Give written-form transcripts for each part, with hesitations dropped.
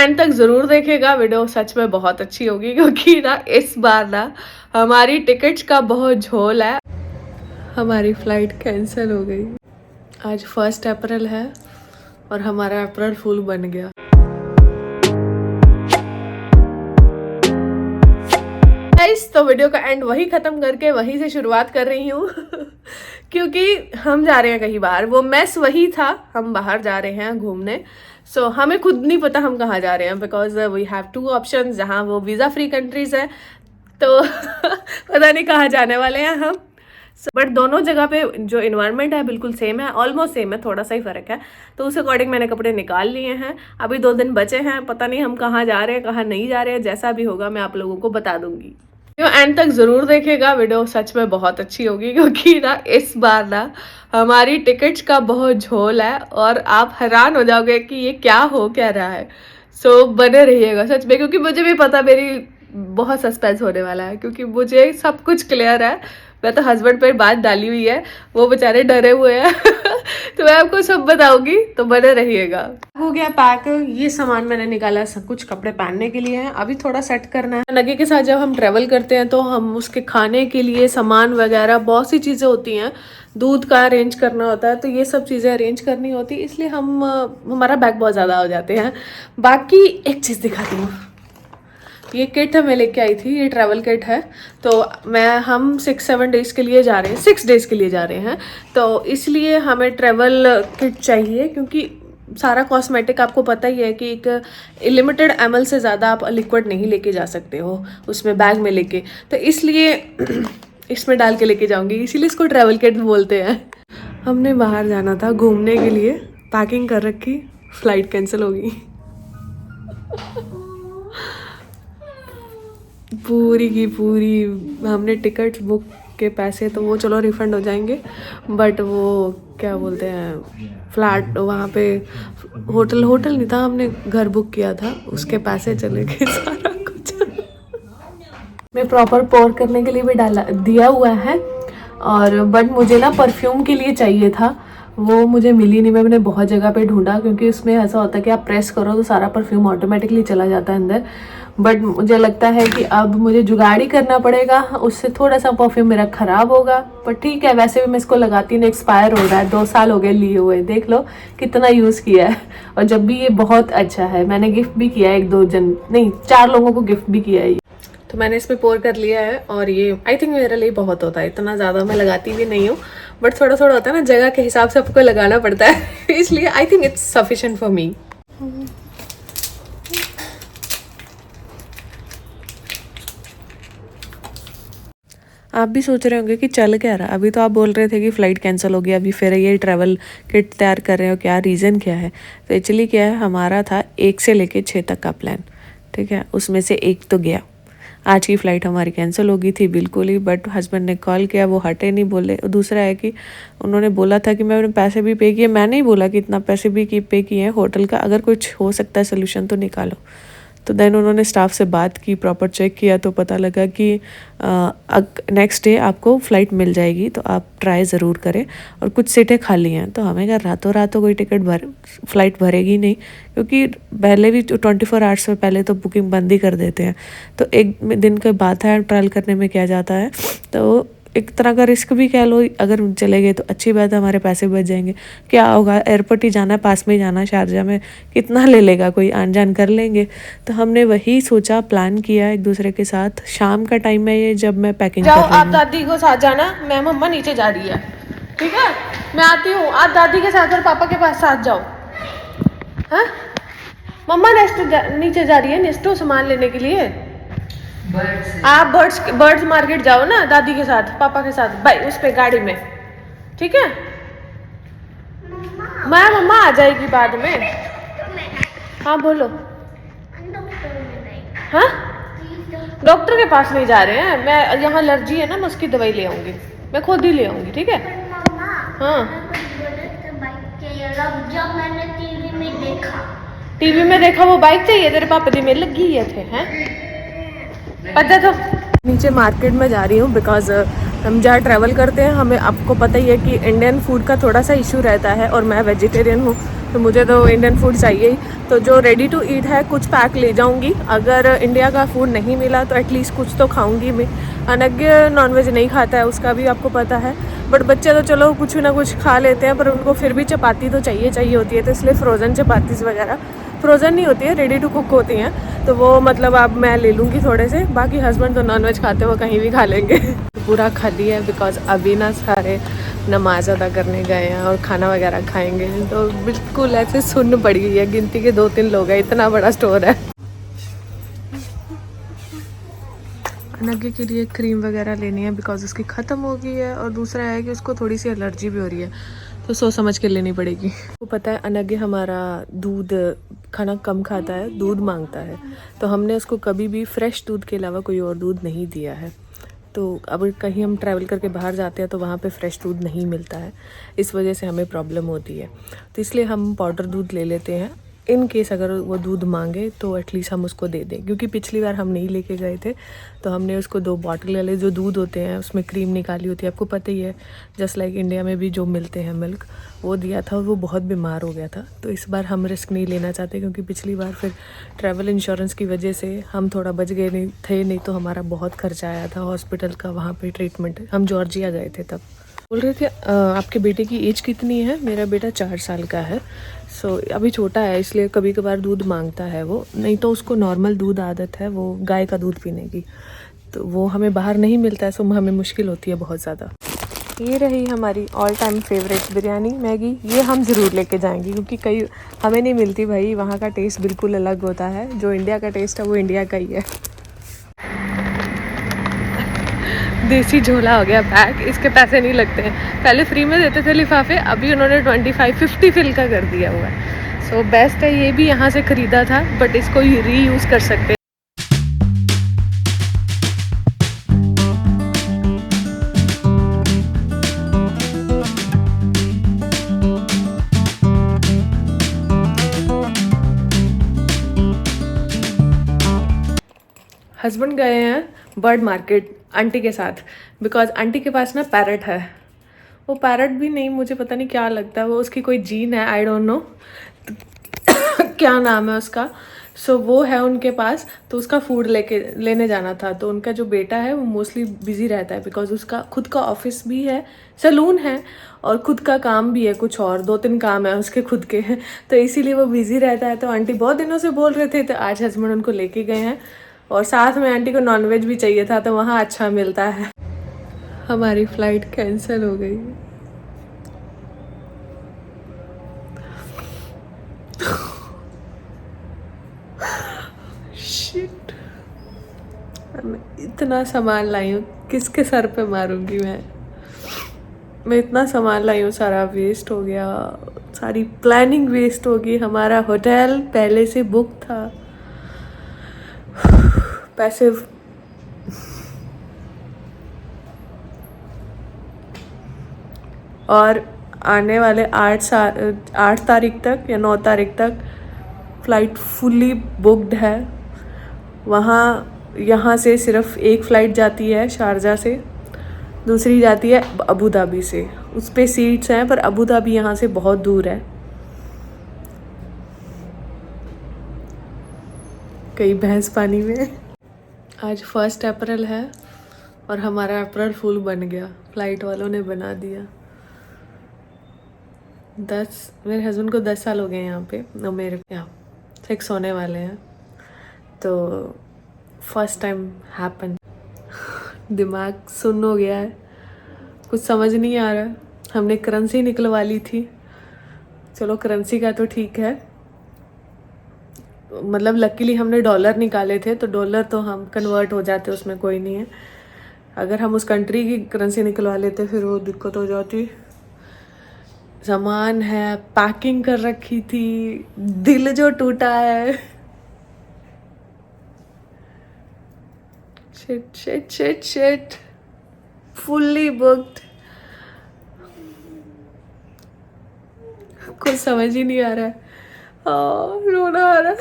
And तक ज़रूर देखिएगा, वीडियो सच में बहुत अच्छी होगी क्योंकि ना इस बार ना हमारी टिकट्स का बहुत झोल है। हमारी फ़्लाइट कैंसिल हो गई। आज 1 अप्रैल है और हमारा अप्रैल फूल बन गया। तो वीडियो का एंड वही ख़त्म करके वहीं से शुरुआत कर रही हूँ क्योंकि हम जा रहे हैं कहीं बाहर। वो मेस वही था, हम बाहर जा रहे हैं घूमने। सो हमें खुद नहीं पता हम कहाँ जा रहे हैं बिकॉज वी हैव 2 ऑप्शंस, जहाँ वो वीज़ा फ्री कंट्रीज़ है तो पता नहीं कहाँ जाने वाले हैं हम। बट दोनों जगह पे जो इन्वायरमेंट है बिल्कुल सेम है, ऑलमोस्ट सेम है, थोड़ा सा ही फ़र्क है। तो उस अकॉर्डिंग मैंने कपड़े निकाल लिए हैं। अभी 2 दिन बचे हैं, पता नहीं हम कहाँ जा रहे हैं कहाँ नहीं जा रहे हैं। जैसा भी होगा मैं आप लोगों को बता दूंगी। एंड तक ज़रूर देखिएगा, वीडियो सच में बहुत अच्छी होगी क्योंकि ना इस बार ना हमारी टिकट्स का बहुत झोल है और आप हैरान हो जाओगे कि ये क्या हो क्या रहा है। सो बने रहिएगा सच में, क्योंकि मुझे भी पता मेरी बहुत सस्पेंस होने वाला है क्योंकि मुझे सब कुछ क्लियर है। मैं तो हस्बैंड पर बात डाली हुई है, वो बेचारे डरे हुए हैं तो मैं आपको सब बताऊंगी, तो बने रहिएगा। हो गया पैक, ये सामान मैंने निकाला, सब कुछ कपड़े पहनने के लिए है। अभी थोड़ा सेट करना है। नगे के साथ जब हम ट्रेवल करते हैं तो हम उसके खाने के लिए सामान वगैरह बहुत सी चीज़ें होती हैं, दूध का अरेंज करना होता है, तो ये सब चीज़ें अरेंज करनी होती है, इसलिए हमारा बैग बहुत ज़्यादा हो जाते हैं। बाकी एक चीज़ दिखाती हूँ, ये किट मैं लेके आई थी, ये ट्रैवल किट है। तो हम 6-7 डेज़ के लिए जा रहे हैं, 6 डेज़ के लिए जा रहे हैं, तो इसलिए हमें ट्रैवल किट चाहिए क्योंकि सारा कॉस्मेटिक आपको पता ही है कि एक लिमिटेड ml से ज़्यादा आप लिक्विड नहीं लेके जा सकते हो उसमें बैग में लेके, तो इसलिए इसमें डाल के लेके जाऊंगी, इसीलिए इसको ट्रैवल किट बोलते हैं। हमने बाहर जाना था घूमने के लिए, पैकिंग कर रखी, फ्लाइट कैंसिल हो गई पूरी की पूरी। हमने टिकट बुक के पैसे तो वो चलो रिफ़ंड हो जाएंगे, बट वो क्या बोलते हैं फ्लैट, वहाँ पे होटल नहीं था, हमने घर बुक किया था, उसके पैसे चले गए सारा कुछ मैं प्रॉपर पोर करने के लिए भी दिया हुआ है। और बट मुझे ना परफ्यूम के लिए चाहिए था, वो मुझे मिली नहीं। मैंने बहुत जगह पे ढूंढा क्योंकि उसमें ऐसा होता है कि आप प्रेस करो तो सारा परफ्यूम ऑटोमेटिकली चला जाता है अंदर। बट मुझे लगता है कि अब मुझे जुगाड़ी करना पड़ेगा, उससे थोड़ा सा परफ्यूम मेरा ख़राब होगा। पर ठीक है, वैसे भी मैं इसको लगाती नहीं, एक्सपायर हो रहा है, 2 साल हो गए लिए हुए, देख लो कितना यूज़ किया है। और जब भी ये बहुत अच्छा है, मैंने गिफ्ट भी किया है 4 लोगों को गिफ्ट भी किया है। तो मैंने इसमें पोर कर लिया है और ये आई थिंक मेरे लिए बहुत होता है, इतना ज़्यादा मैं लगाती भी नहीं हूँ, बट थोड़ा थोड़ा होता है ना, जगह के हिसाब से आपको लगाना पड़ता है इसलिए I think it's sufficient for me. आप भी सोच रहे होंगे कि चल क्या रहा, अभी तो आप बोल रहे थे कि फ़्लाइट कैंसिल हो गया, अभी फिर ये ट्रैवल किट तैयार कर रहे हो, क्या रीज़न क्या है? तो एक्चुअली क्या है, हमारा था 1 से लेके 6 तक का प्लान, ठीक है, उसमें से 1 तो गया। आज की फ़्लाइट हमारी कैंसिल हो गई थी बिल्कुल ही, बट हस्बैंड ने कॉल किया, वो हटे नहीं, बोले। दूसरा है कि उन्होंने बोला था कि मैंने पैसे भी पे किए, मैंने ही बोला कि इतना पैसे भी पे किए हैं होटल का, अगर कुछ हो सकता है सोल्यूशन तो निकालो। तो देन उन्होंने स्टाफ से बात की, प्रॉपर चेक किया, तो पता लगा कि नेक्स्ट डे आपको फ़्लाइट मिल जाएगी, तो आप ट्राई ज़रूर करें। और कुछ सीटें खाली हैं, तो हमें अगर रातों रात तो कोई फ़्लाइट भरेगी नहीं, क्योंकि पहले भी 24 आवर्स से पहले तो बुकिंग बंद ही कर देते हैं। तो एक दिन के बाद है, ट्रायल करने में क्या जाता है, तो एक तरह का रिस्क भी कह लो, अगर चले गए तो अच्छी बात है, हमारे पैसे बच जाएंगे। क्या होगा, एयरपोर्ट ही जाना है, पास में ही जाना, शारजा में, कितना ले लेगा कोई, आन जान कर लेंगे। तो हमने वही सोचा, प्लान किया एक दूसरे के साथ। शाम का टाइम है ये, जब मैं पैकिंग कर रही हूँ। आप दादी को साथ जाना, मैं मम्मा नीचे जा रही है, ठीक है, मैं आती हूँ, आप दादी के साथ और पापा के पास साथ जाओ। हाँ, मम्मा नीचे जा रही है नेस्टो सामान लेने के लिए। आप बर्ड्स मार्केट जाओ ना दादी के साथ, पापा के साथ, भाई उस पे गाड़ी में, ठीक है। मम्मा आ जाएगी बाद में। हाँ बोलो। हाँ, डॉक्टर के पास नहीं जा रहे हैं, मैं यहाँ एलर्जी है ना, मैं उसकी दवाई ले आऊंगी, मैं खुद ही ले आऊंगी, ठीक है। हाँ, जब मैंने टीवी में देखा वो बाइक चाहिए, तेरे पापा दी मेरे लगी है थे, हैं पता तो। नीचे मार्केट में जा रही हूँ बिकॉज हम जहाँ ट्रैवल करते हैं हमें आपको पता ही है कि इंडियन फूड का थोड़ा सा इशू रहता है, और मैं वेजिटेरियन हूँ तो मुझे तो इंडियन फूड चाहिए ही। तो जो रेडी टू ईट है कुछ पैक ले जाऊँगी, अगर इंडिया का फूड नहीं मिला तो एटलीस्ट कुछ तो खाऊँगी मैं। अनज्ञ नॉनवेज नहीं खाता है, उसका भी आपको पता है, बट बच्चे तो चलो कुछ ना कुछ खा लेते हैं, पर उनको फिर भी चपाती तो चाहिए होती है, तो इसलिए फ्रोज़न चपातीस वगैरह, फ्रोज़न नहीं होती है, रेडी टू कुक होती हैं, तो वो मतलब अब मैं ले लूँगी थोड़े से। बाकी हस्बैंड तो नॉनवेज खाते हो कहीं भी खा लेंगे। पूरा खाली है बिकॉज अभी ना सारे नमाज अदा करने गए हैं और खाना वगैरह खाएंगे, तो बिल्कुल ऐसे सुन्न पड़ गई है, गिनती के 2-3 लोग हैं, इतना बड़ा स्टोर है। अनघे के लिए क्रीम वगैरह लेनी है बिकॉज उसकी ख़त्म हो गई है, और दूसरा है कि उसको थोड़ी सी एलर्जी भी हो रही है, तो सोच समझ के लेनी पड़ेगी। वो पता है अनघे हमारा दूध खाना कम खाता है, दूध मांगता है, तो हमने उसको कभी भी फ्रेश दूध के अलावा कोई और दूध नहीं दिया है। तो अब कहीं हम ट्रैवल करके बाहर जाते हैं तो वहाँ पे फ्रेश दूध नहीं मिलता है, इस वजह से हमें प्रॉब्लम होती है, तो इसलिए हम पाउडर दूध ले लेते हैं। इन केस अगर वो दूध मांगे तो एटलीस्ट हम उसको दे दें, क्योंकि पिछली बार हम नहीं लेके गए थे तो हमने उसको 2 बॉटल वाले जो दूध होते हैं उसमें क्रीम निकाली होती है, आपको पता ही है, जस्ट लाइक इंडिया में भी जो मिलते हैं मिल्क, वो दिया था, वो बहुत बीमार हो गया था। तो इस बार हम रिस्क नहीं लेना चाहते, क्योंकि पिछली बार फिर ट्रैवल इंश्योरेंस की वजह से हम थोड़ा बच गए नहीं तो हमारा बहुत खर्चा आया था हॉस्पिटल का, वहाँ पे ट्रीटमेंट, हम जॉर्जिया गए थे तब। बोल रहे थे आपके बेटे की एज कितनी है? मेरा बेटा 4 साल का है, सो अभी छोटा है, इसलिए कभी कभार दूध मांगता है वो, नहीं तो उसको नॉर्मल दूध आदत है, वो गाय का दूध पीने की, तो वो हमें बाहर नहीं मिलता है, सो हमें मुश्किल होती है बहुत ज़्यादा। ये रही हमारी all time favourite biryani Maggi, ये हम ज़रूर लेके जाएंगे, क्योंकि कई हमें नहीं मिलती भाई, वहाँ का टेस्ट बिल्कुल अलग होता है, जो इंडिया का टेस्ट है वो इंडिया का ही है। देसी झोला हो गया पैक, इसके पैसे नहीं लगते हैं, पहले फ्री में देते थे लिफाफे, अभी उन्होंने 25-50 फिल का कर दिया हुआ है। सो बेस्ट है, ये भी यहाँ से ख़रीदा था, बट इसको रीयूज़ कर सकते हैं। हस्बैंड गए हैं बर्ड मार्केट आंटी के साथ, बिकॉज आंटी के पास ना पैरट है, वो पैरट भी नहीं, मुझे पता नहीं क्या लगता है, वो उसकी कोई जीन है, आई डोंट नो क्या नाम है उसका। सो वो है उनके पास, तो उसका फूड लेने जाना था, तो उनका जो बेटा है वो मोस्टली बिजी रहता है, बिकॉज उसका खुद का ऑफिस भी है, सैलून है, और खुद का काम भी है, कुछ और 2-3 काम है उसके खुद के हैं, तो इसीलिए वो बिजी रहता है। तो आंटी बहुत दिनों से बोल रहे थे, तो आज हस्बैंड उनको लेके गए हैं, और साथ में आंटी को नॉनवेज भी चाहिए था, तो वहाँ अच्छा मिलता है। हमारी फ्लाइट कैंसिल हो गई। शिट, मैं इतना सामान लाई हूँ, किसके सर पे मारूंगी मैं इतना सामान लाई हूँ, सारा वेस्ट हो गया, सारी प्लानिंग वेस्ट हो गई, हमारा होटल पहले से बुक था, पैसे और आने वाले 8 तारीख तक या 9 तारीख तक फ़्लाइट फुली बुक्ड है। यहाँ से सिर्फ एक फ़्लाइट जाती है शारजा से, दूसरी जाती है अबू धाबी से, उस पे सीट्स हैं, पर अबू धाबी यहाँ से बहुत दूर है, कई भैंस पानी में। आज 1 अप्रैल है और हमारा अप्रैल फूल बन गया, फ्लाइट वालों ने बना दिया। मेरे हस्बैंड को 10 साल हो गए यहाँ पे, और मेरे यहाँ 6 होने वाले हैं, तो फर्स्ट टाइम हैपन। दिमाग सुन्न हो गया है, कुछ समझ नहीं आ रहा है। हमने करेंसी निकलवा ली थी, चलो करेंसी का तो ठीक है, मतलब लकीली हमने डॉलर निकाले थे, तो डॉलर तो हम कन्वर्ट हो जाते, उसमें कोई नहीं है। अगर हम उस कंट्री की करेंसी निकलवा लेते फिर वो दिक्कत हो जाती। सामान है, पैकिंग कर रखी थी, दिल जो टूटा है। Shit shit shit shit, fully booked, कुछ समझ ही नहीं आ रहा है, रोना आ रहा है।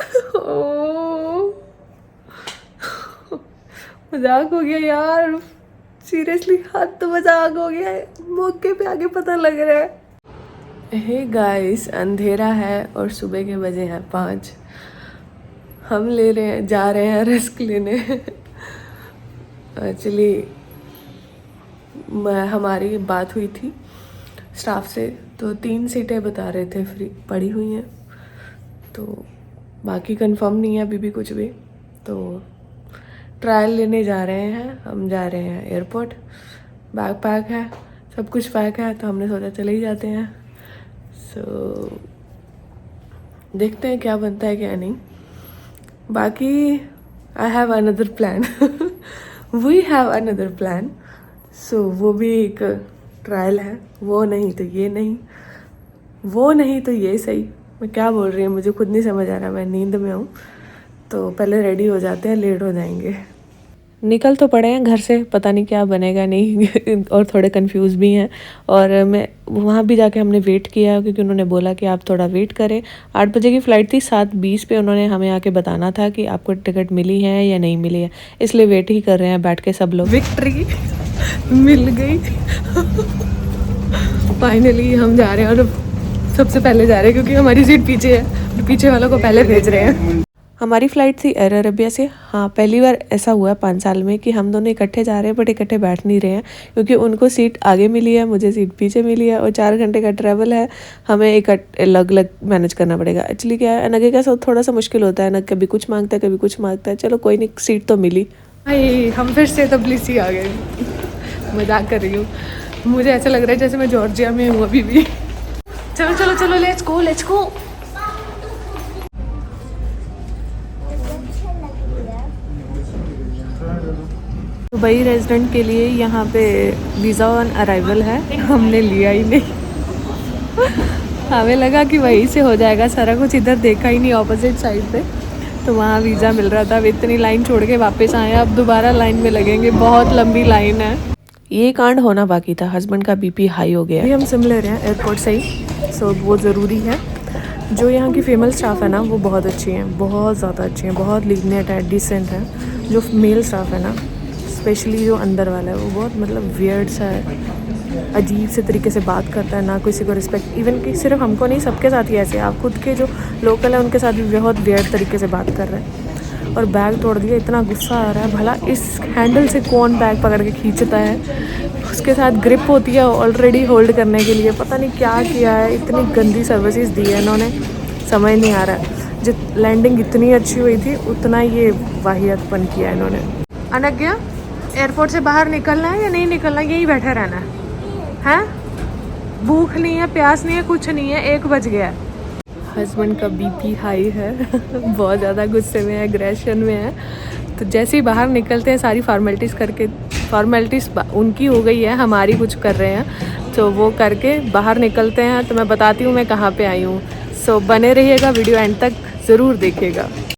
मजाक हो गया यार, सीरियसली हाथ तो मजाक हो गया है, मौके पे आगे पता लग रहा है। हे गाइस, अंधेरा है और सुबह के बजे हैं 5। हम जा रहे हैं रिस्क लेने। एक्चुअली हमारी बात हुई थी स्टाफ से, तो 3 सीटें बता रहे थे फ्री पड़ी हुई हैं, तो बाकी कंफर्म नहीं है अभी भी कुछ भी। तो ट्रायल लेने जा रहे हैं, हम जा रहे हैं एयरपोर्ट। बैग पैक है, सब कुछ पैक है, तो हमने सोचा चले ही जाते हैं। सो देखते हैं क्या बनता है क्या नहीं। बाकी I have another plan, we have another plan. So वो भी एक ट्रायल है, वो नहीं तो ये नहीं, वो नहीं तो ये सही। मैं क्या बोल रही हूँ मुझे खुद नहीं समझ आ रहा, मैं नींद में हूँ। तो पहले रेडी हो जाते हैं, लेट हो जाएंगे। निकल तो पड़े हैं घर से, पता नहीं क्या बनेगा नहीं और थोड़े कंफ्यूज भी हैं। और मैं वहाँ भी जाके हमने वेट किया, क्योंकि उन्होंने बोला कि आप थोड़ा वेट करें। 8 बजे की फ़्लाइट थी, 7:20 पे उन्होंने हमें आके बताना था कि आपको टिकट मिली है या नहीं मिली है, इसलिए वेट ही कर रहे हैं बैठ के सब लोग। विक्ट्री मिल गई फाइनली। हम जा रहे हैं और सबसे पहले जा रहे हैं क्योंकि हमारी सीट पीछे है, पीछे वालों को पहले भेज रहे हैं। हमारी फ़्लाइट थी एयर अरेबिया से। हाँ, पहली बार ऐसा हुआ है 5 साल में कि हम दोनों इकट्ठे जा रहे हैं, बट इकट्ठे बैठ नहीं रहे हैं, क्योंकि उनको सीट आगे मिली है, मुझे सीट पीछे मिली है, और 4 घंटे का ट्रैवल है, हमें अलग अलग मैनेज करना पड़ेगा। एक्चुअली क्या है, अनगे का थोड़ा सा मुश्किल होता है ना, कभी कुछ मांगता है कभी कुछ मांगता है। चलो कोई नहीं, सीट तो मिली। हम फिर से तबलीसी आ गए। मजाक कर रही हूँ, मुझे ऐसा लग रहा है जैसे मैं जॉर्जिया में हूँ अभी भी। चलो चलो चलो, let's go let's go. Dubai resident के लिए यहाँ पे वीज़ा ऑन अराइवल है, हमने लिया ही नहीं। हमें लगा कि वहीं से हो जाएगा सारा कुछ, इधर देखा ही नहीं ऑपोजिट साइड पे, तो वहाँ वीज़ा मिल रहा था। अब इतनी लाइन छोड़ के वापस आए, अब दोबारा लाइन में लगेंगे, बहुत लंबी लाइन है। ये कांड होना बाकी था, हस्बैंड का बीपी हाई हो गया। अभी हम सिम ले रहे हैं एयरपोर्ट से ही, सो वो ज़रूरी है। जो यहाँ की फीमेल स्टाफ है ना, वो बहुत अच्छी हैं, बहुत ज़्यादा अच्छी हैं, बहुत लीनियंट है, डिसेंट है। जो मेल स्टाफ है ना, स्पेशली जो अंदर वाला है, वो बहुत मतलब वियर्ड सा है, अजीब से तरीके से बात करता है, ना किसी को रिस्पेक्ट। इवन कि सिर्फ हमको नहीं, सबके साथ ही ऐसे। आप खुद के जो लोकल है उनके साथ भी बहुत वियर्ड तरीके से बात कर रहे हैं। और बैग तोड़ दिया, इतना गुस्सा आ रहा है। भला इस हैंडल से कौन बैग पकड़ के खींचता है, उसके साथ ग्रिप होती है ऑलरेडी होल्ड करने के लिए, पता नहीं क्या किया है। इतनी गंदी सर्विसेज दी है इन्होंने, समझ नहीं आ रहा है। जो लैंडिंग इतनी अच्छी हुई थी, उतना ये वाहियतपन किया इन्होंने। अनज्ञा, एयरपोर्ट से बाहर निकलना है या नहीं निकलना, यही बैठा रहना है? भूख नहीं है, प्यास नहीं है, कुछ नहीं है, 1 बज गया। हस्बैंड का बीपी हाई है बहुत ज़्यादा गुस्से में है, एग्रेशन में है। तो जैसे ही बाहर निकलते हैं, सारी फॉर्मेलिटीज़ करके, फॉर्मेलिटीज़ उनकी हो गई है, हमारी कुछ कर रहे हैं, तो वो करके बाहर निकलते हैं। तो मैं बताती हूँ मैं कहाँ पे आई हूँ। सो बने रहिएगा, वीडियो एंड तक ज़रूर देखिएगा।